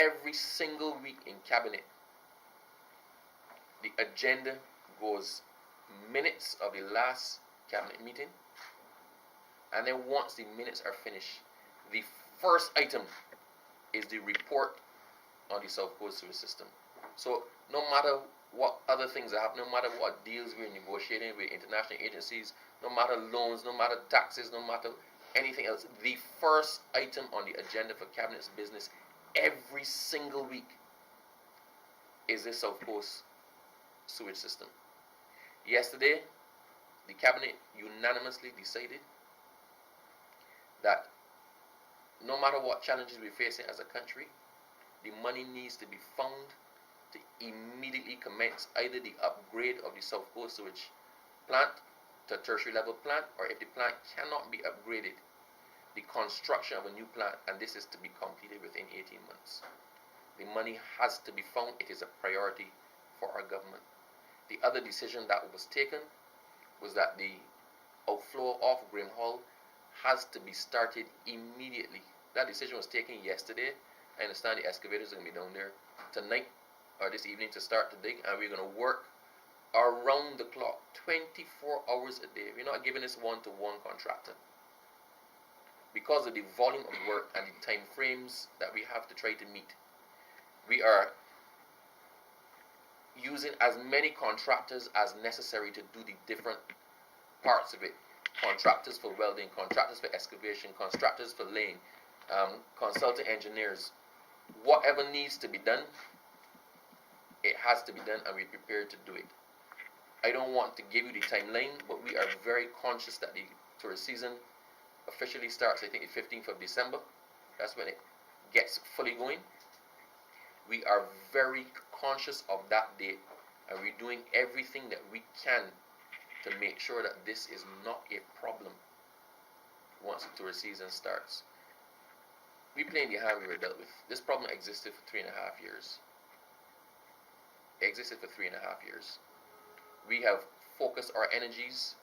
every single week in cabinet, the agenda goes minutes of the last cabinet meeting, and then once the minutes are finished, the first item is the report on the South Coast sewage system. So no matter what other things are happening, no matter what deals we're negotiating with international agencies, no matter loans, no matter taxes, no matter anything else, the first item on the agenda for cabinet's business every single week is the South Coast sewage system. Yesterday, the cabinet unanimously decided that no matter what challenges we're facing as a country, the money needs to be found to immediately commence either the upgrade of the South Coast sewage plant to tertiary level plant, or if the plant cannot be upgraded, the construction of a new plant, and this is to be completed within 18 months. The money has to be found. It is a priority for our government. The other decision that was taken was that the outflow of Graham Hall has to be started immediately. That decision was taken yesterday. I understand the excavators are going to be down there tonight or this evening to start to dig, and we're going to work around the clock, 24 hours a day. We're not giving this one-to-one contractor. Because of the volume of work and the time frames that we have to try to meet, we are using as many contractors as necessary to do the different parts of it. Contractors for welding, contractors for excavation, contractors for laying, consultant engineers. Whatever needs to be done, it has to be done, and we're prepared to do it. I don't want to give you the timeline, but we are very conscious that the tourist season officially starts, I think, the 15th of December. That's when it gets fully going. We are very conscious of that date, and we're doing everything that we can to make sure that this is not a problem once the tourist season starts. We play in the hand we were dealt with. This problem existed for 3.5 years. It existed for 3.5 years. We have focused our energies.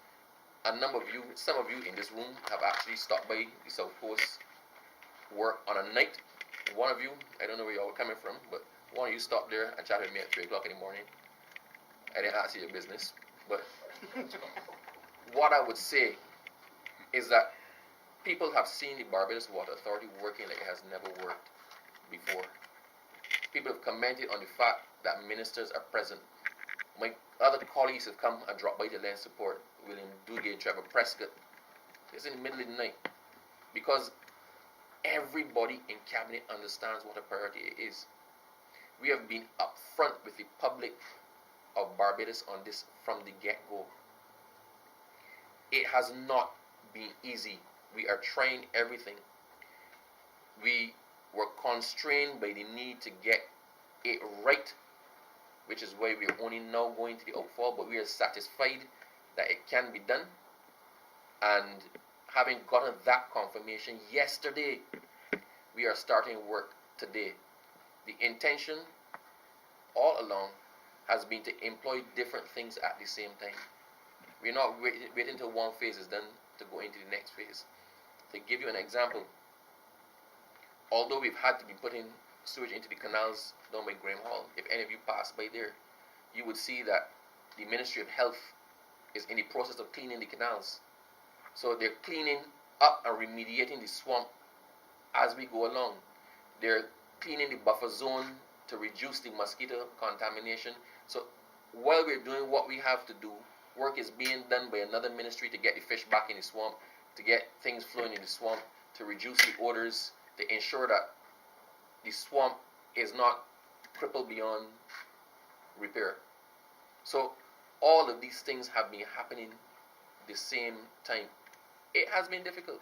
A number of you, some of you in this room, have actually stopped by the South Coast work on a night. One of you, I don't know where you all were coming from, but one of you stopped there and chatted with me at 3 o'clock in the morning. I didn't ask you your business, but what I would say is that people have seen the Barbados Water Authority working like it has never worked before. People have commented on the fact that ministers are present. My other colleagues have come and dropped by to lend support. William Duguay, Trevor Prescott. It's in the middle of the night. Because everybody in cabinet understands what a priority it is. We have been upfront with the public of Barbados on this from the get-go. It has not been easy. We are trying everything. We were constrained by the need to get it right, which is why we are only now going to the outfall, but we are satisfied that it can be done. And having gotten that confirmation yesterday, we are starting work today. The intention all along has been to employ different things at the same time. We're not waiting until one phase is done to go into the next phase. To give you an example, although we've had to be putting sewage into the canals down by Graham Hall, if any of you pass by there, you would see that the Ministry of Health is in the process of cleaning the canals. So they're cleaning up and remediating the swamp as we go along. They're cleaning the buffer zone to reduce the mosquito contamination. So while we're doing what we have to do, work is being done by another ministry to get the fish back in the swamp, to get things flowing in the swamp, to reduce the odors, to ensure that the swamp is not crippled beyond repair. So all of these things have been happening the same time. It has been difficult,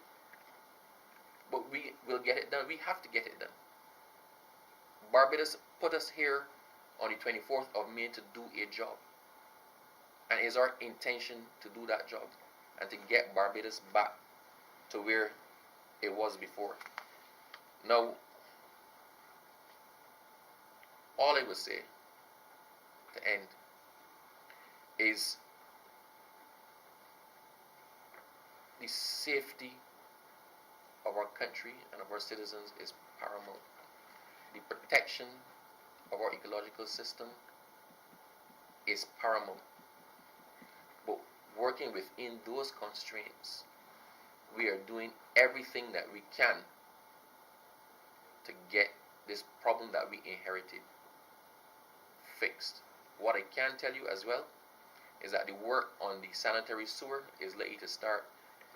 but we will get it done. We have to get it done. Barbados put us here on the 24th of May to do a job, and it is our intention to do that job and to get Barbados back to where it was before. Now, all I would say to end is the safety of our country and of our citizens is paramount. the protection of our ecological system is paramount. But working within those constraints, we are doing everything that we can to get this problem that we inherited fixed. What I can tell you as well is that the work on the sanitary sewer is likely to start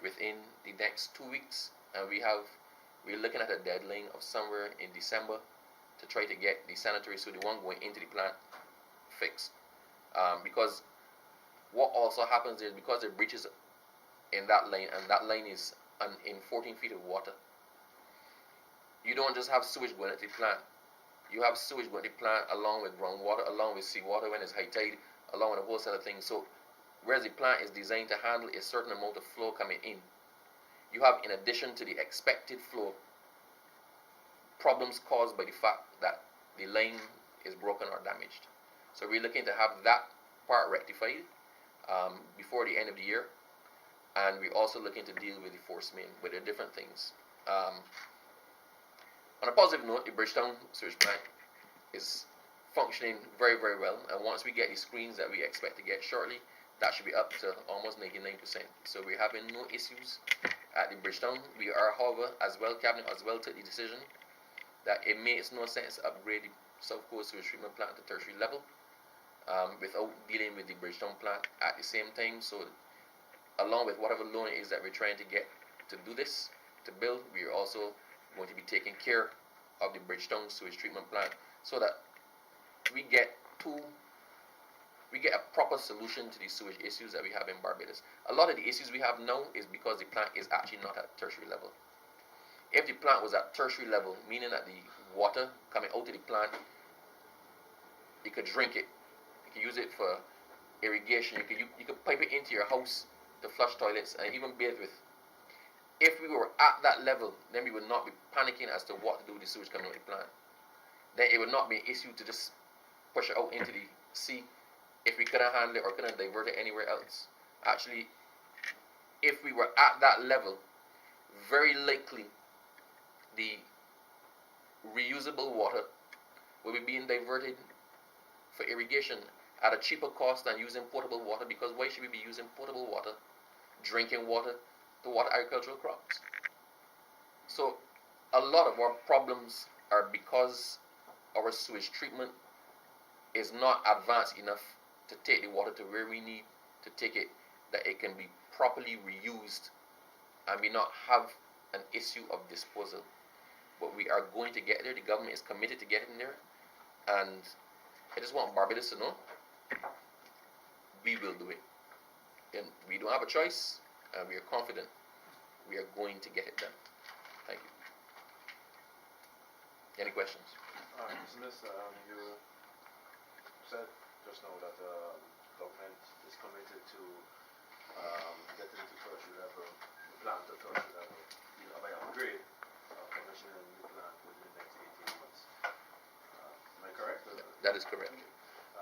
within the next 2 weeks, and we're looking at a deadline of somewhere in December to try to get the sanitary sewer, the one going into the plant, fixed. Because what also happens is, because there are breaches in that line, and that line is in 14 feet of water, you don't just have sewage going into the plant. You have sewage going to the plant along with groundwater, along with seawater when it's high tide, along with a whole set of things. So whereas the plant is designed to handle a certain amount of flow coming in, you have, in addition to the expected flow, problems caused by the fact that the line is broken or damaged. So we're looking to have that part rectified before the end of the year, and we're also looking to deal with the force main, with the different things. On a positive note, the Bridgetown Sewerage Plant is functioning very, very well, and once we get the screens that we expect to get shortly, that should be up to almost 99%. So we're having no issues at the Bridgetown. We are, however, as well, Cabinet as well took the decision that it makes no sense to upgrade the South Coast Sewage Treatment Plant to tertiary level without dealing with the Bridgetown plant at the same time. So along with whatever loan it is that we're trying to get to do this, to build, we are also going to be taking care of the Bridgetown Sewage Treatment Plant so that we get a proper solution to the sewage issues that we have in Barbados. A lot of the issues we have now is because the plant is actually not at tertiary level. If the plant was at tertiary level, meaning that the water coming out of the plant, you could drink it, you could use it for irrigation, you could pipe it into your house to flush toilets and even bathe with. If we were at that level, then we would not be panicking as to what to do with the sewage coming out of the plant. Then it would not be an issue to just push it out into the sea if we couldn't handle it or couldn't divert it anywhere else. Actually, if we were at that level, very likely the reusable water will be being diverted for irrigation at a cheaper cost than using potable water, because why should we be using potable water, drinking water, to water agricultural crops? So a lot of our problems are because our sewage treatment is not advanced enough to take the water to where we need to take it, that it can be properly reused and we not have an issue of disposal. But we are going to get there. The government is committed to getting there, and I just want Barbados to know we will do it. And we don't have a choice, and we are confident we are going to get it done. Thank you. Any questions? Business, you said just now that government is committed to getting to tertiary level, the plant to tertiary level, by upgrade, commissioning the plant within the next 18 months. Am I correct? That is correct.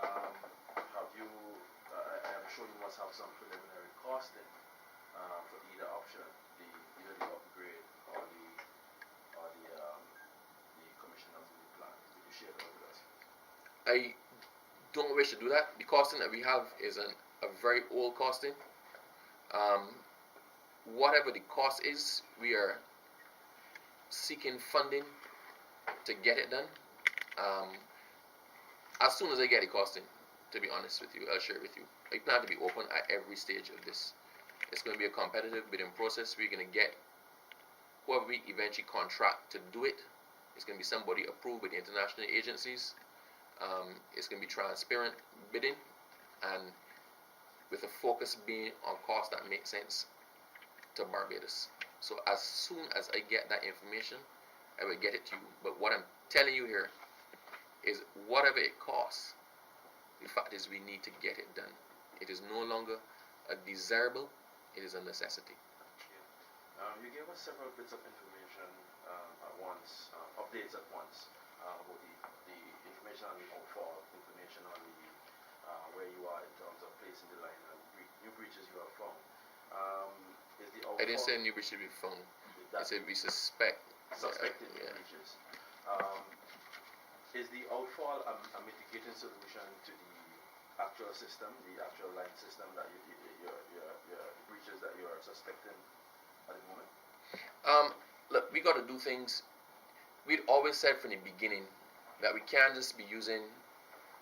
Have you, I am sure you must have some preliminary costing for either option, either the upgrade or the commission of the new plant. Could you share that with us? I don't wish to do that. The costing that we have is a very old costing. Whatever the cost is, we are seeking funding to get it done. As soon as I get the costing, to be honest with you, I'll share it with you. I plan to be open at every stage of this. It's going to be a competitive bidding process. We're going to get whoever we eventually contract to do it. It's going to be somebody approved by the international agencies. It's going to be transparent bidding, and with a focus being on costs that make sense to Barbados. So as soon as I get that information, I will get it to you. But what I'm telling you here is whatever it costs, the fact is we need to get it done. It is no longer a desirable, it is a necessity. You gave us several bits of information at once, updates at once, about the information on the outfall, information on the where you are in terms of placing the line and new breaches you have found. Is the outfall, I didn't say new breaches we found. I said we suspect. Suspected new breaches. is the outfall a mitigating solution to the actual system, the actual line system that your breaches that you are suspecting at the moment? Look, we got to do things. We'd always said from the beginning that we can't just be using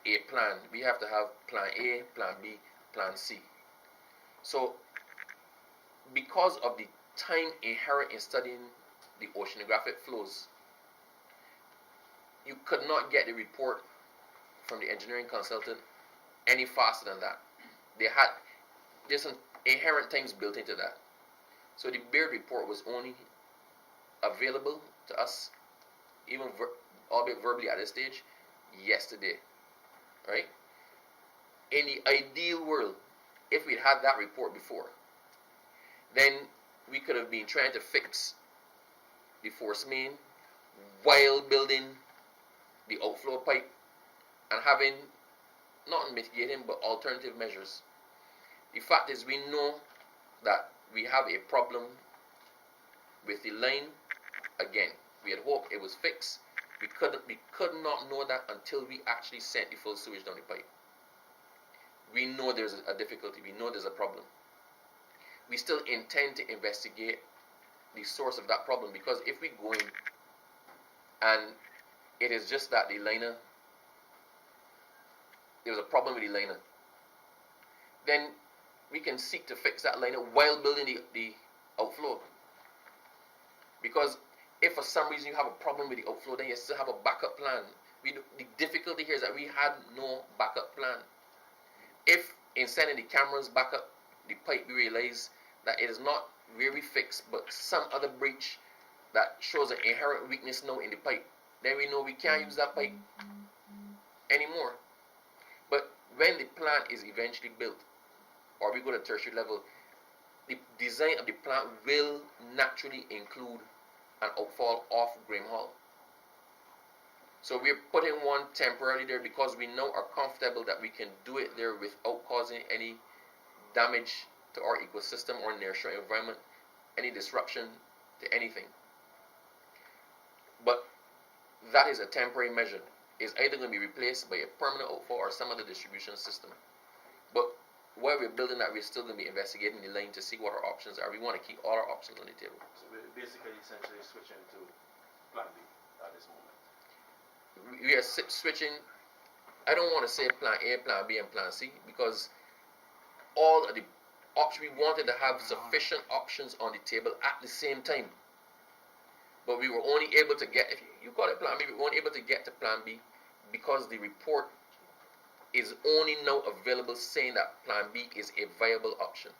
a plan. We have to have plan A, plan B, plan C. So, because of the time inherent in studying the oceanographic flows, you could not get the report from the engineering consultant any faster than that. There's some inherent things built into that. So the Beard report was only available to us, even albeit verbally at this stage, yesterday, right? In the ideal world, if we'd had that report before, then we could have been trying to fix the force main while building the outflow pipe and having not mitigating but alternative measures. The fact is, we know that we have a problem with the line. Again, we had hoped it was fixed. We could not know that until we actually sent the full sewage down the pipe. We know there's a difficulty. We know there's a problem. We still intend to investigate the source of that problem, because if we go in and it is just that the liner, there's a problem with the liner, then we can seek to fix that liner while building the outflow. Because if for some reason you have a problem with the outflow, then you still have a backup plan. The difficulty here is that we had no backup plan. If in sending the cameras back up the pipe, we realize that it is not where we fix, but some other breach that shows an inherent weakness now in the pipe, then we know we can't use that pipe anymore. But when the plant is eventually built, or we go to tertiary level, the design of the plant will naturally include an outfall off Graham Hall. So we're putting one temporarily there because we now are comfortable that we can do it there without causing any damage to our ecosystem or nearshore environment, any disruption to anything. But that is a temporary measure. It's either going to be replaced by a permanent outfall or some other distribution system. But while we're building that, we're still going to be investigating the line to see what our options are. We want to keep all our options on the table. So we're basically essentially switching to plan B at this moment. We are switching. I don't want to say plan A, plan B, and plan C, because all of the options, we wanted to have sufficient options on the table at the same time. But we were only able to get, if you call it plan B, we were only able to get to plan B because the report is only now available saying that plan B is a viable option.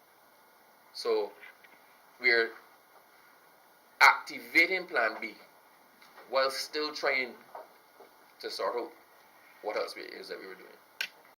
So we're activating plan B while still trying to sort out what else it is that we were doing.